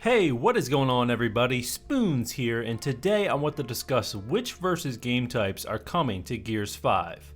Hey, what is going on everybody? Spoons here, and today I want to discuss which versus game types are coming to Gears 5.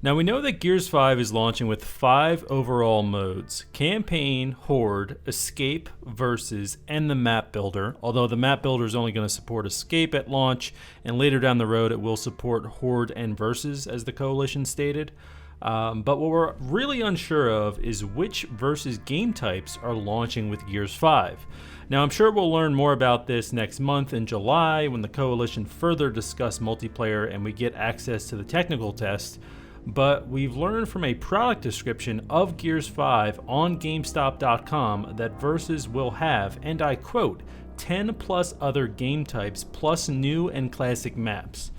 Now we know that Gears 5 is launching with 5 overall modes: Campaign, Horde, Escape, Versus, and the Map Builder, although the Map Builder is only going to support Escape at launch, and later down the road it will support Horde and Versus, as the Coalition stated. But what we're really unsure of is which versus game types are launching with Gears 5. Now I'm sure we'll learn more about this next month in July when the Coalition further discuss multiplayer and we get access to the technical test, but we've learned from a product description of Gears 5 on GameStop.com that Versus will have, and I quote, 10 plus other game types plus new and classic maps.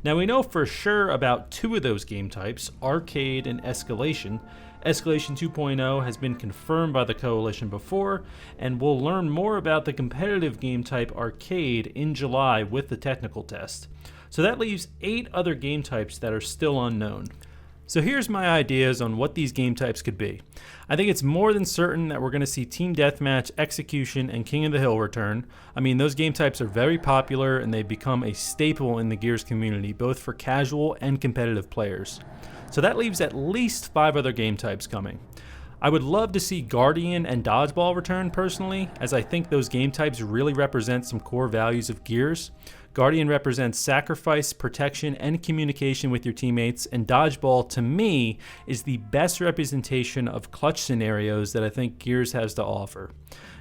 Now we know for sure about 2 of those game types, Arcade and Escalation. Escalation 2.0 has been confirmed by the Coalition before, and we'll learn more about the competitive game type Arcade in July with the technical test. So that leaves 8 other game types that are still unknown. So here's my ideas on what these game types could be. I think it's more than certain that we're going to see Team Deathmatch, Execution, and King of the Hill return. I mean, those game types are very popular and they've become a staple in the Gears community, both for casual and competitive players. So that leaves at least 5 other game types coming. I would love to see Guardian and Dodgeball return personally, as I think those game types really represent some core values of Gears. Guardian represents sacrifice, protection, and communication with your teammates, and Dodgeball, to me, is the best representation of clutch scenarios that I think Gears has to offer.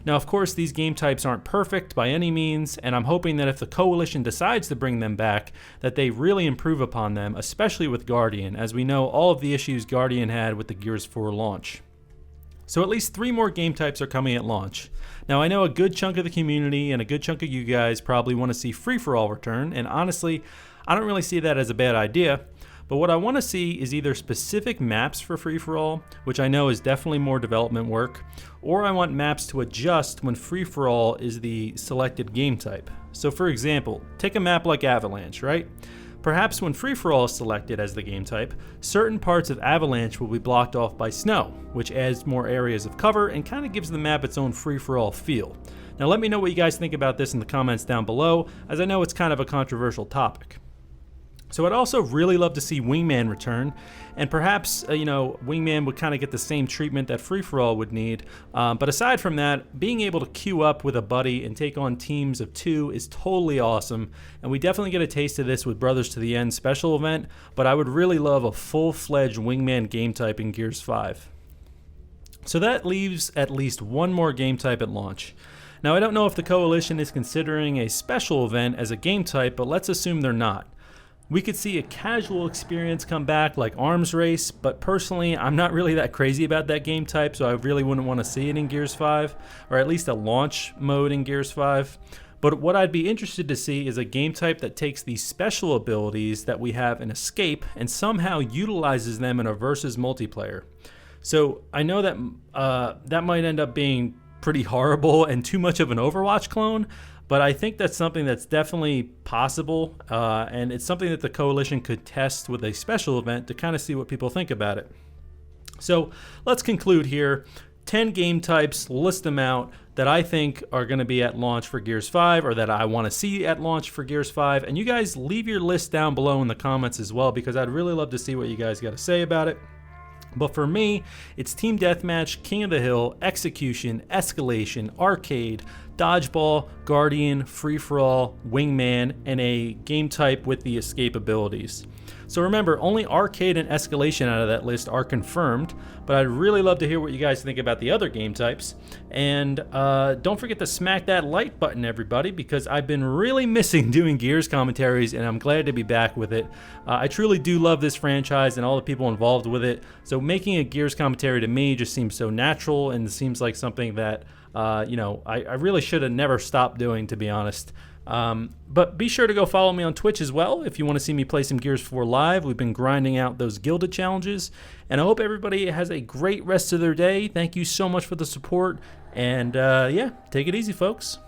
Now, of course, these game types aren't perfect by any means, and I'm hoping that if the Coalition decides to bring them back, that they really improve upon them, especially with Guardian, as we know all of the issues Guardian had with the Gears 4 launch. So at least 3 more game types are coming at launch. Now I know a good chunk of the community and a good chunk of you guys probably want to see free-for-all return, and honestly, I don't really see that as a bad idea. But what I want to see is either specific maps for free-for-all, which I know is definitely more development work, or I want maps to adjust when free-for-all is the selected game type. So for example, take a map like Avalanche, right? Perhaps when free-for-all is selected as the game type, certain parts of Avalanche will be blocked off by snow, which adds more areas of cover and kind of gives the map its own free-for-all feel. Now let me know what you guys think about this in the comments down below, as I know it's kind of a controversial topic. So I'd also really love to see Wingman return, and perhaps, Wingman would kind of get the same treatment that free-for-all would need. But aside from that, being able to queue up with a buddy and take on teams of 2 is totally awesome, and we definitely get a taste of this with Brothers to the End special event, but I would really love a full-fledged Wingman game type in Gears 5. So that leaves at least 1 more game type at launch. Now I don't know if the Coalition is considering a special event as a game type, but let's assume they're not. We could see a casual experience come back like Arms Race, but personally I'm not really that crazy about that game type, so I really wouldn't want to see it in Gears 5, or at least a launch mode in Gears 5. But what I'd be interested to see is a game type that takes these special abilities that we have in Escape and somehow utilizes them in a versus multiplayer. So I know that that might end up being pretty horrible and too much of an Overwatch clone, but I think that's something that's definitely possible, and it's something that the Coalition could test with a special event to kind of see what people think about it. So let's conclude here. 10 game types, list them out, that I think are going to be at launch for Gears 5, or that I want to see at launch for Gears 5. And you guys leave your list down below in the comments as well, because I'd really love to see what you guys got to say about it. But for me, it's Team Deathmatch, King of the Hill, Execution, Escalation, Arcade, Dodgeball, Guardian, Free-for-all, Wingman, and a game type with the escape abilities. So remember, only Arcade and Escalation out of that list are confirmed, but I'd really love to hear what you guys think about the other game types. And don't forget to smack that like button, everybody, because I've been really missing doing Gears commentaries, and I'm glad to be back with it. I truly do love this franchise and all the people involved with it, so making a Gears commentary to me just seems so natural, and it seems like something that I really should have never stopped doing, to be honest. But be sure to go follow me on Twitch as well if you want to see me play some Gears 4 live. We've been grinding out those Gilded challenges, and I hope everybody has a great rest of their day. Thank you so much for the support, and yeah, take it easy, folks.